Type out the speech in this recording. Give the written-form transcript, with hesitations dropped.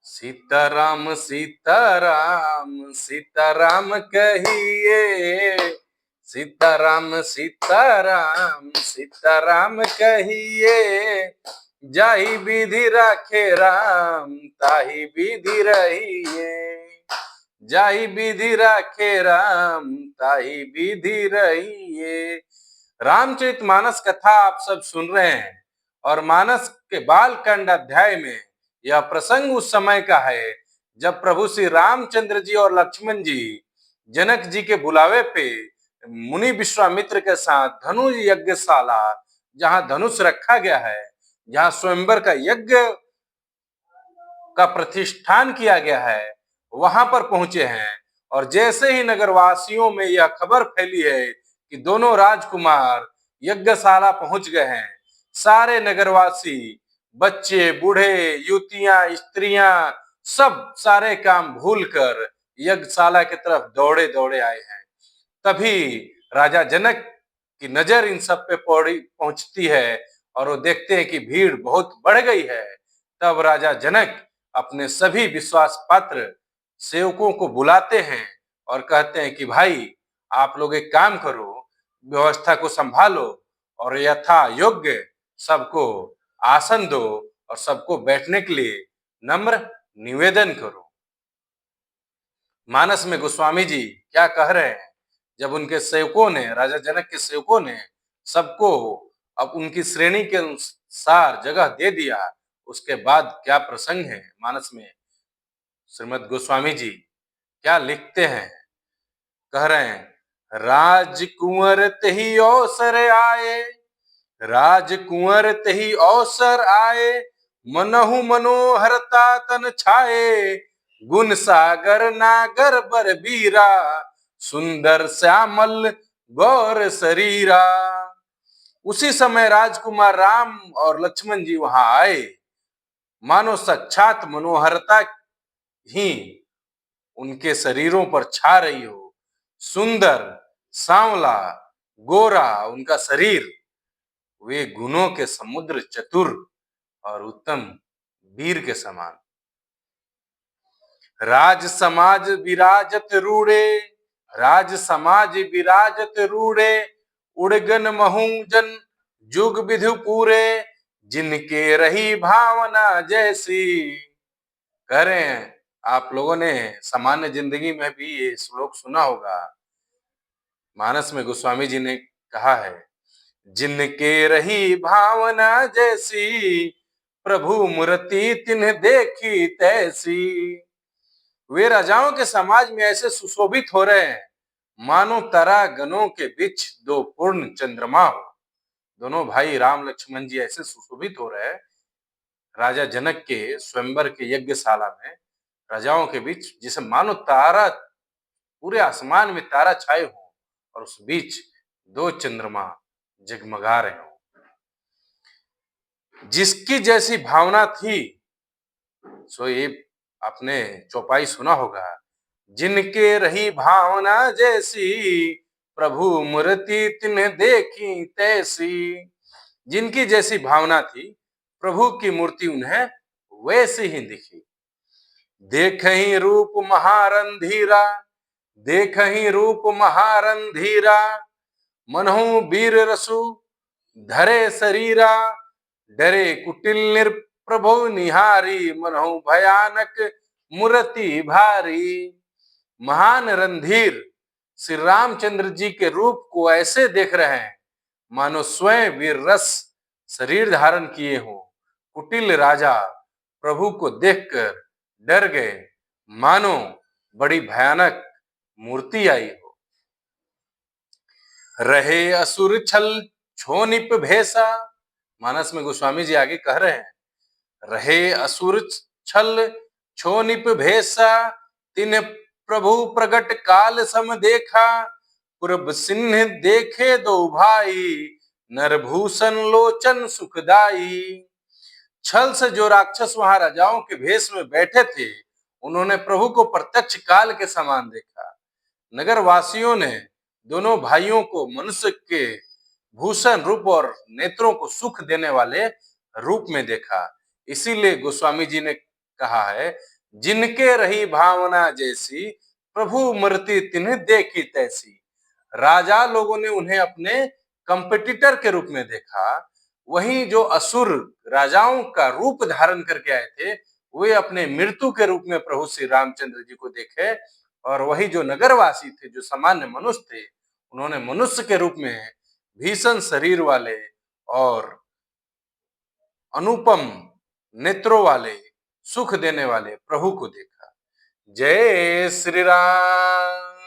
सीताराम सीताराम सीताराम कहिए, सीताराम सीताराम सीताराम कहिए, जाहि विधि राखे राम ताहि विधि रहिए, जाहि विधि राखे राम ताहि विधि रहिए। रामचरितमानस कथा आप सब सुन रहे हैं और मानस के बालकांड अध्याय में यह प्रसंग उस समय का है जब प्रभु श्री रामचंद्र जी और लक्ष्मण जी जनक जी के बुलावे पे मुनि विश्वामित्र के साथ धनुष यज्ञशाला, जहां धनुष रखा गया है, जहां स्वयंवर का यज्ञ का प्रतिष्ठान किया गया है, वहां पर पहुंचे हैं। और जैसे ही नगरवासियों में यह खबर फैली है कि दोनों राजकुमार यज्ञशाला पहुंच गए हैं, सारे नगरवासी, बच्चे, बूढ़े, युवतियां, स्त्रियां, सब सारे काम भूलकर यज्ञशाला की तरफ दौड़े दौड़े आए हैं। तभी राजा जनक की नजर इन सब पे पहुंचती है और वो देखते हैं कि भीड़ बहुत बढ़ गई है। तब राजा जनक अपने सभी विश्वास पात्र सेवकों को बुलाते हैं और कहते हैं कि भाई, आप लोग एक काम करो, व्यवस्था को संभालो और यथा योग्य सबको आसन दो और सबको बैठने के लिए नम्र निवेदन करो। मानस में गोस्वामी जी क्या कह रहे हैं, जब उनके सेवकों ने, राजा जनक के सेवकों ने सबको अब उनकी श्रेणी के अनुसार जगह दे दिया, उसके बाद क्या प्रसंग है मानस में। श्रीमद गोस्वामी जी क्या लिखते हैं, कह रहे हैं, राजकुंवर तही अवसर आए, राजकुंवर तही अवसर आए, मनहु मनोहरता तन छाए, गुण सागर नागर बर बीरा, सुंदर श्यामल गौर शरीरा। उसी समय राजकुमार राम और लक्ष्मण जी वहां आए, मानो साक्षात मनोहरता ही उनके शरीरों पर छा रही हो। सुंदर, सांवला, गोरा उनका शरीर, वे गुणों के समुद्र, चतुर और उत्तम वीर के समान। राज समाज विराजत रूढ़े, राज समाज विराजत रूढ़े, उड़गन महू जन जुग विधु पूरे, जिनके रही भावना जैसी। कह रहे हैं, आप लोगों ने सामान्य जिंदगी में भी ये श्लोक सुना होगा। मानस में गोस्वामी जी ने कहा है, जिनके रही भावना जैसी, प्रभु मूर्ति तिन्ह देखी तैसी। वे राजाओं के समाज में ऐसे सुशोभित हो रहे हैं मानो तारा गणों के बीच दो पूर्ण चंद्रमा हो। दोनों भाई राम लक्ष्मण जी ऐसे सुशोभित हो रहे हैं राजा जनक के स्वयंवर के यज्ञशाला में, राजाओं के बीच, जिसे मानो तारा, पूरे आसमान में तारा छाए हो और उस बीच दो चंद्रमा जगमगा रहे हो। जिसकी जैसी भावना थी, सो ये आपने चौपाई सुना होगा, जिनके रही भावना जैसी, प्रभु मूर्ति तिन्ह देखी तैसी। जिनकी जैसी भावना थी, प्रभु की मूर्ति उन्हें वैसे ही दिखी। देखहि रूप महारंधीरा, देखहि रूप महारंधीरा, मनहु वीर रसु धरे शरीरा, डरे कुटिल निर्प्रभु निहारी, मनहु भयानक मूर्ति भारी। महान रणधीर श्री रामचंद्र जी के रूप को ऐसे देख रहे हैं मानो स्वयं वीर रस शरीर धारण किए हो। कुटिल राजा प्रभु को देखकर डर गए, मानो बड़ी भयानक मूर्ति आई हो। रहे असुर छल छोनिप भेसा, मानस में गोस्वामी जी आगे कह रहे हैं, रहे असुर छल छोनिप भेसा, तिन प्रभु प्रगट काल सम देखा, पूर्व सिंह देखे दो भाई, नरभूषण लोचन सुखदाई। छल से जो राक्षस वहां राजाओं के भेष में बैठे थे, उन्होंने प्रभु को प्रत्यक्ष काल के समान देखा। नगर वासियों ने दोनों भाइयों को मनुष्य के भूषण रूप और नेत्रों को सुख देने वाले रूप में देखा। इसीलिए गोस्वामी जी ने कहा है, जिनके रही भावना जैसी, प्रभु मूर्ति तिन्ह देखी तैसी। राजा लोगों ने उन्हें अपने कंपटीटर के रूप में देखा, वहीं जो असुर राजाओं का रूप धारण करके आए थे, वे अपने मृत्यु के रूप में प्रभु श्री रामचंद्र जी को देखे। और वही जो नगरवासी थे, जो सामान्य मनुष्य थे, उन्होंने मनुष्य के रूप में भीषण शरीर वाले और अनुपम नेत्रों वाले, सुख देने वाले प्रभु को देखा। जय श्री राम।